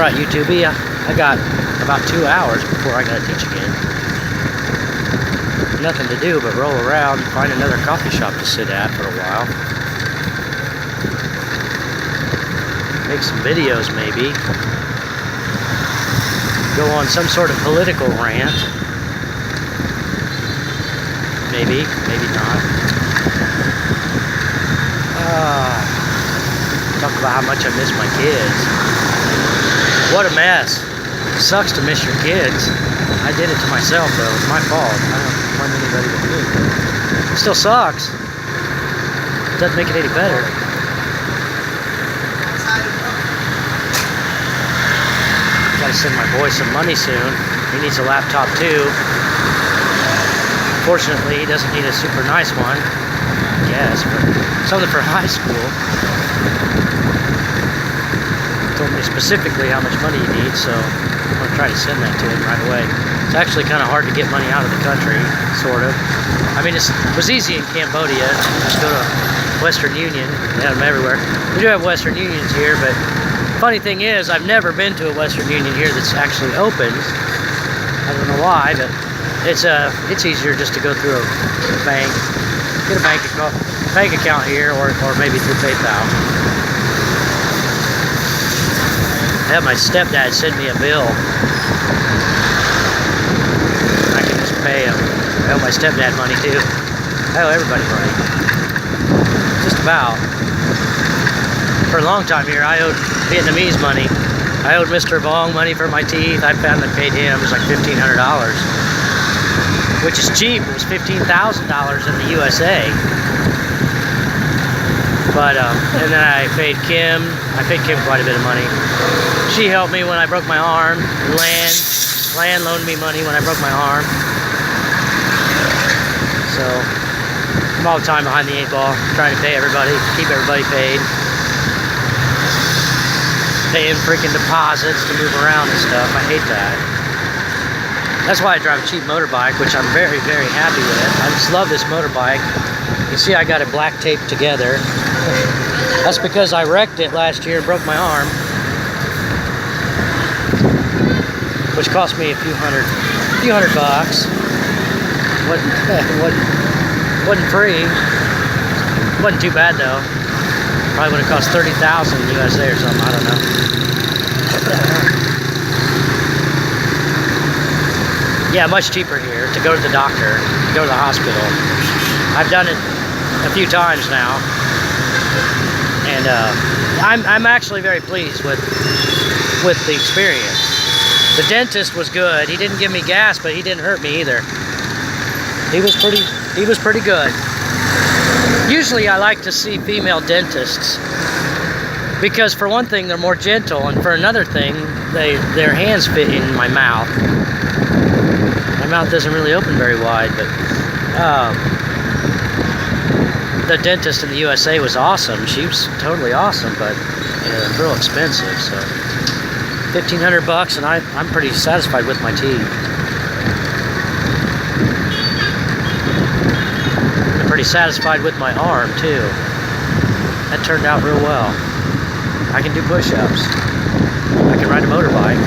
Alright, YouTube, I got about 2 hours before I gotta teach again. Nothing to do but roll around and find another coffee shop to sit at for a while. Make some videos, maybe. Go on some sort of political rant. Maybe, maybe not. Talk about how much I miss my kids. What a mess. It sucks to miss your kids. I did it to myself, though. It's my fault. I don't blame anybody but me. It still sucks. It doesn't make it any better. Gotta send my boy some money soon. He needs a laptop, too. Fortunately, he doesn't need a super nice one. Yes, but something for high school. Told me specifically how much money he needs, so I'm going to try to send that to him right away. It's actually kind of hard to get money out of the country, sort of. I mean, it was easy in Cambodia. Just go to Western Union. They have them everywhere. We do have Western Unions here, but funny thing is, I've never been to a Western Union here that's actually open. I don't know why, but it's easier just to go through a bank, get a bank account here, or maybe through PayPal. I had my stepdad send me a bill. I can just pay him. I owe my stepdad money too. I owe everybody money. Just about. For a long time here, I owed Vietnamese money. I owed Mr. Vong money for my teeth. I finally paid him. It was like $1,500, which is cheap. It was $15,000 in the USA. But and then I paid Kim. I paid Kim quite a bit of money. She helped me when I broke my arm. Lan loaned me money when I broke my arm. So I'm all the time behind the 8 ball, trying to pay everybody, keep everybody paid. Paying freaking deposits to move around and stuff. I hate that. That's why I drive a cheap motorbike, which I'm very, very happy with. I just love this motorbike. You see I got it black taped together. That's because I wrecked it last year and broke my arm, which cost me a few hundred bucks. Wasn't free. Wasn't too bad though. Probably would have cost $30,000 in the USA or something. I don't know. Yeah, much cheaper here to go to the doctor, to go to the hospital. I've done it a few times now, and I'm actually very pleased with the experience. The dentist was good. He didn't give me gas, but he didn't hurt me either. He was pretty good. Usually I like to see female dentists because for one thing they're more gentle, and for another thing their hands fit in my mouth. My mouth doesn't really open very wide, but the dentist in the USA was awesome. She was totally awesome, but real expensive. So $1,500, and I'm pretty satisfied with my teeth. I'm pretty satisfied with my arm too. That turned out real well. I can do push-ups. I can ride a motorbike.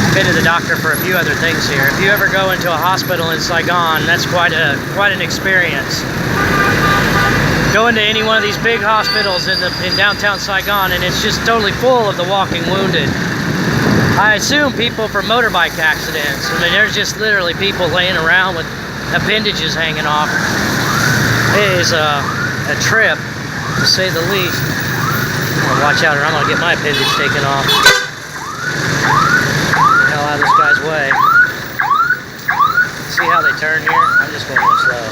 I've been to the doctor for a few other things here. If you ever go into a hospital in Saigon, that's quite an experience. Go into any one of these big hospitals in downtown Saigon, and it's just totally full of the walking wounded. I assume people from motorbike accidents. I mean, there's just literally people laying around with appendages hanging off. It is a trip, to say the least. Watch out or I'm gonna get my appendage taken off. Hell out of this guy's way. See how they turn here? I'm just going real slow.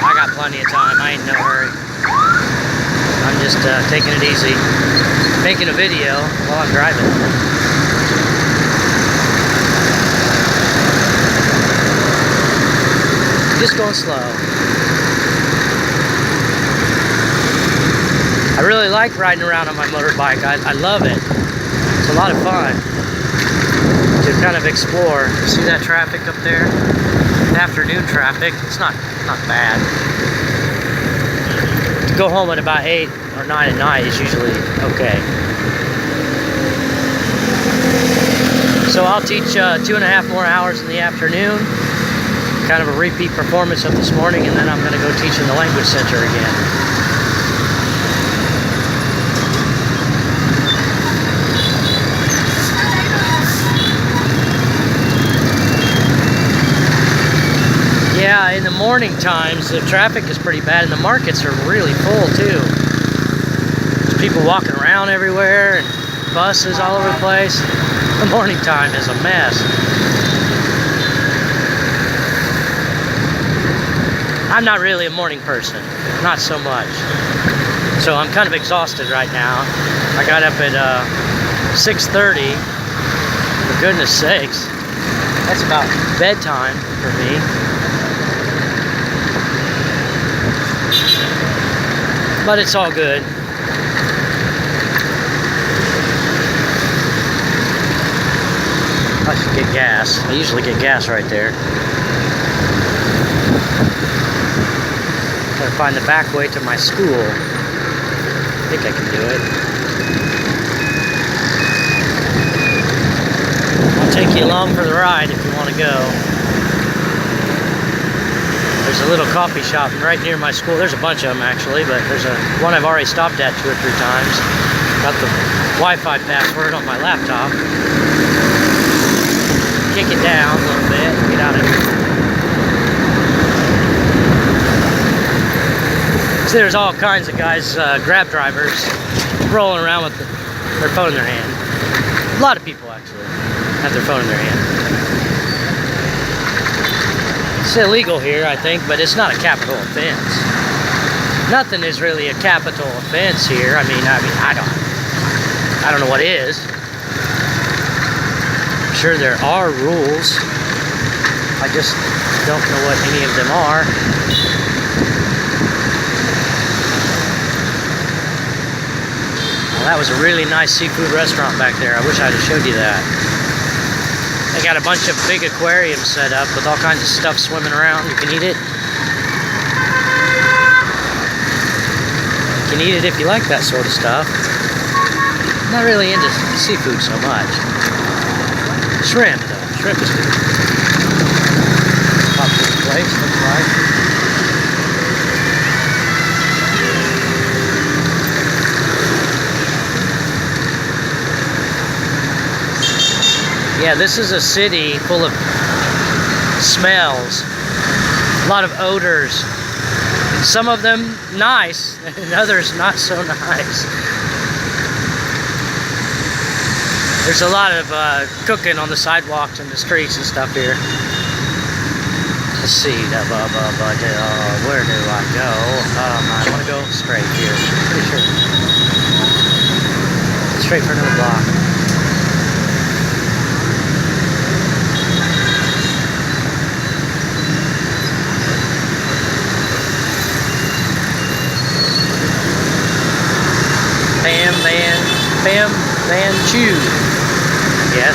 I got plenty of time. I ain't in no hurry. I'm just taking it easy, making a video while I'm driving. Just going slow. I really like riding around on my motorbike. I love it. It's a lot of fun to kind of explore. See that traffic up there? Afternoon traffic. It's not bad. to go home at about 8 or 9 at night is usually okay. So I'll teach 2.5 more hours in the afternoon, kind of a repeat performance of this morning, and then I'm going to go teach in the language center again. Yeah, in the morning times, the traffic is pretty bad, and the markets are really full too. There's people walking around everywhere, and buses all over the place. The morning time is a mess. I'm not really a morning person, not so much. So I'm kind of exhausted right now. I got up at 6:30. For goodness sakes, that's about bedtime for me. But it's all good. I should get gas. I usually get gas right there. Gotta find the back way to my school. I think I can do it. I'll take you along for the ride if you want to go. There's a little coffee shop right near my school. There's a bunch of them actually, but there's one I've already stopped at 2 or 3 times. Got the Wi-Fi password on my laptop. Kick it down a little bit, get out of here. So there's all kinds of guys, Grab drivers, rolling around with their phone in their hand. A lot of people actually have their phone in their hand. It's illegal here, I think, but it's not a capital offense. Nothing is really a capital offense here. I mean, I don't know what is. I'm sure there are rules. I just don't know what any of them are. Well, that was a really nice seafood restaurant back there. I wish I'd have showed you that. They got a bunch of big aquariums set up with all kinds of stuff swimming around. You can eat it. You can eat it if you like that sort of stuff. I'm not really into seafood so much. Shrimp, though. Shrimp is good. Popular place, looks like. Yeah, this is a city full of smells, a lot of odors. Some of them nice, and others not so nice. There's a lot of cooking on the sidewalks and the streets and stuff here. Let's see, where do I go? I want to go straight here, pretty sure. Straight for another block. Bam, Van Chew. Yes.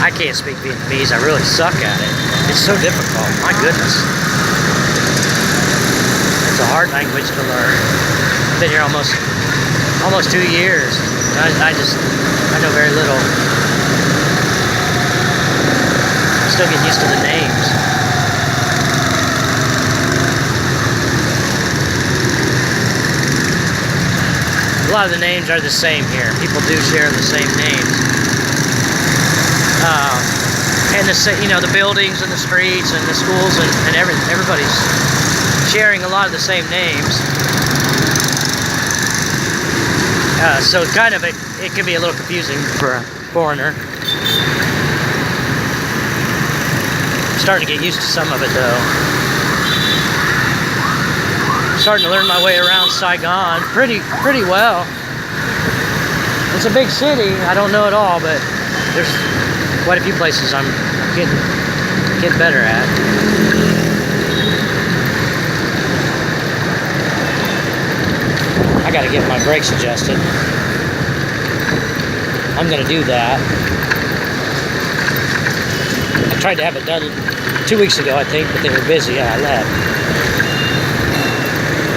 I can't speak Vietnamese. I really suck at it. It's so difficult. My goodness. It's a hard language to learn. I've been here almost 2 years. I know very little. I'm still getting used to the names. A lot of the names are the same here. People do share the same names, and the buildings and the streets and the schools and everybody's sharing a lot of the same names. So kind of it can be a little confusing for a foreigner. I'm starting to get used to some of it though. Starting to learn my way around Saigon pretty well. It's a big city. I don't know it all, but there's quite a few places I'm getting better at. I gotta get my brakes adjusted. I'm gonna do that. I tried to have it done 2 weeks ago, I think, but they were busy. Yeah, I left.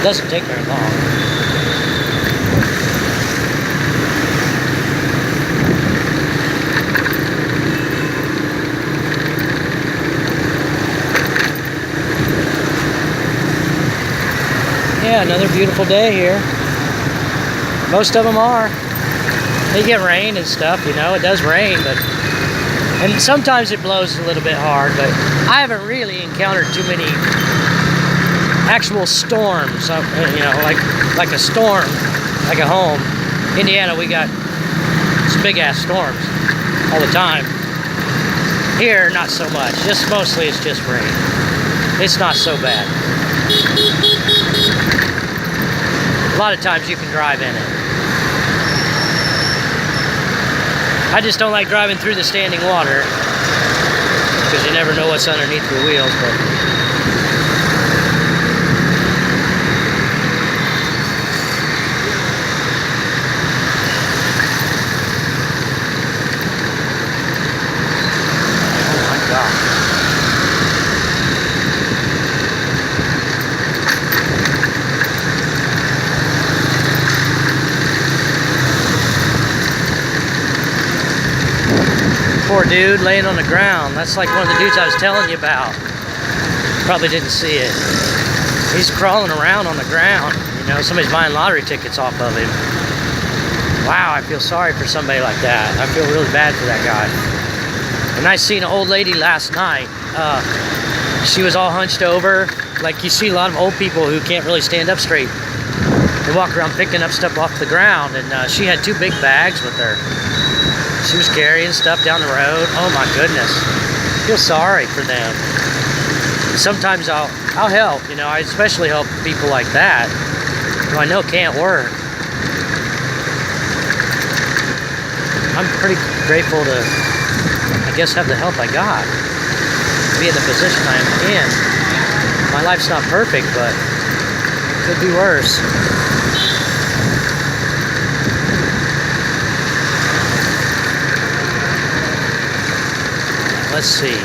It doesn't take very long. Yeah, another beautiful day here. Most of them are. They get rain and stuff, you know. It does rain, and sometimes it blows a little bit hard, but I haven't really encountered too many actual storms. You know, like a storm, like at home. Indiana, we got some big ass storms all the time. Here, not so much. Mostly it's just rain. It's not so bad. A lot of times you can drive in it. I just don't like driving through the standing water because you never know what's underneath your wheels. But oh my God. Poor dude laying on the ground. That's like one of the dudes I was telling you about. Probably didn't see it. He's crawling around on the ground. You know, somebody's buying lottery tickets off of him. Wow, I feel sorry for somebody like that. I feel really bad for that guy. And I seen an old lady last night. She was all hunched over. Like you see a lot of old people who can't really stand up straight. They walk around picking up stuff off the ground, and she had 2 big bags with her. She was carrying stuff down the road. Oh my goodness. I feel sorry for them. Sometimes I'll help, you know, I especially help people like that who I know can't work. I'm pretty grateful to, I guess, have the help I got. Be in the position I'm in. My life's not perfect, but it could be worse. Let's see.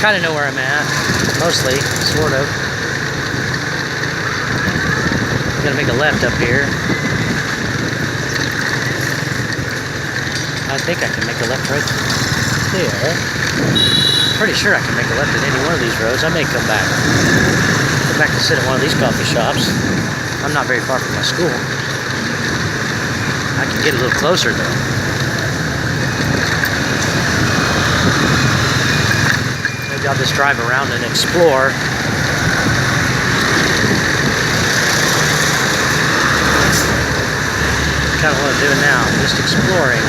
Kind of know where I'm at. Mostly, sort of. Gotta make a left up here. I think I can make a left right there. Pretty sure I can make a left at any one of these roads. I may come back. Come back and sit at one of these coffee shops. I'm not very far from my school. I can get a little closer though. Maybe I'll just drive around and explore. Kind of what I'm doing now, just exploring.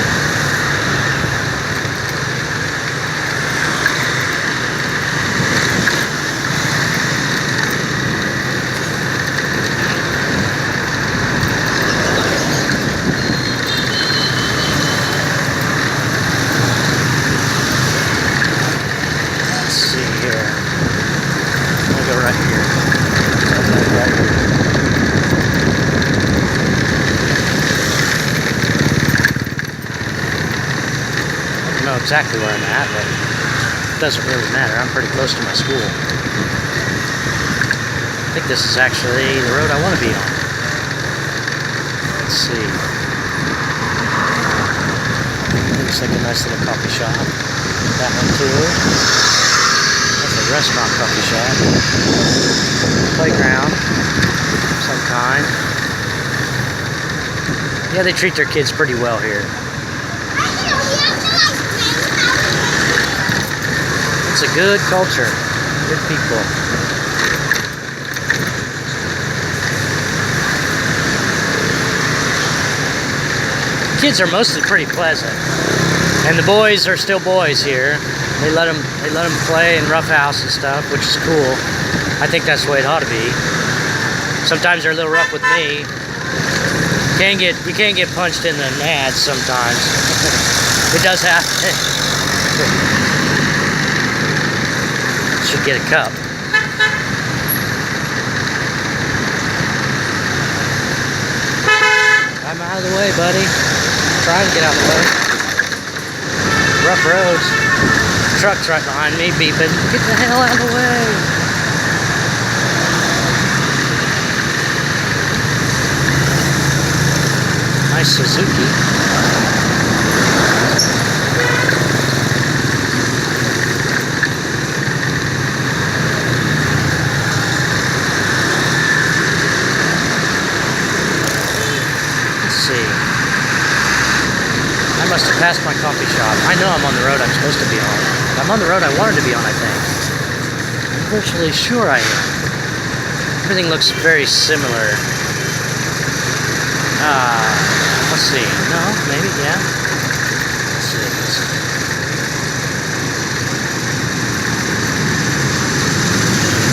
Exactly where I'm at, but it doesn't really matter. I'm pretty close to my school. I think this is actually the road I want to be on. Let's see. Looks like a nice little coffee shop. That one too. That's a restaurant coffee shop. Playground of some kind. Yeah, they treat their kids pretty well here. It's a good culture, good people. Kids are mostly pretty pleasant, and the boys are still boys here. They let them play and roughhouse and stuff, which is cool. I think that's the way it ought to be. Sometimes they're a little rough with me. You can't get punched in the nads sometimes. It does happen. Should get a cup. I'm out of the way, buddy. Trying to get out of the way. Rough roads. Truck's right behind me beeping. Get the hell out of the way. nice Suzuki. Let's see. I must have passed my coffee shop. I know I'm on the road I'm supposed to be on. I'm on the road I wanted to be on, I think. I'm virtually sure I am. Everything looks very similar. Let's see. No, maybe, yeah. Let's see.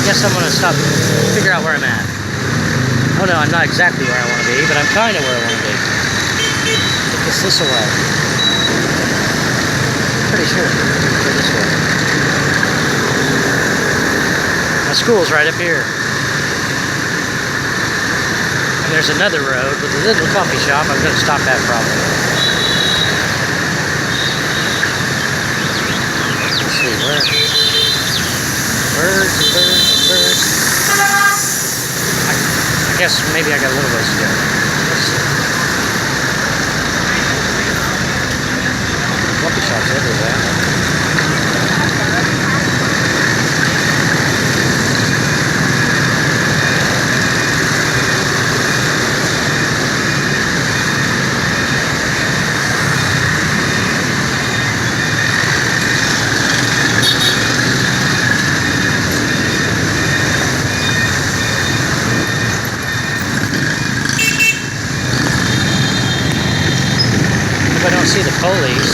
Guess I'm gonna stop, figure out where I'm at. Oh no, I'm not exactly where I want to be, but I'm kind of where I want to be. Take this away. Pretty sure. Go this way. My school's right up here. And there's another road with a little coffee shop. I'm going to stop at probably. Let's see, where? Birds. I guess maybe I got a little ways to go. Let's see. Coffee shops everywhere. I don't see the police.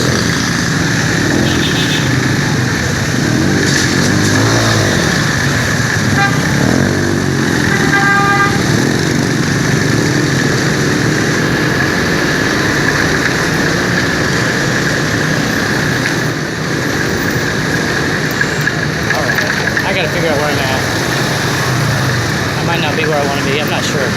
Alright, I gotta figure out where I'm at. I might not be where I want to be, I'm not sure.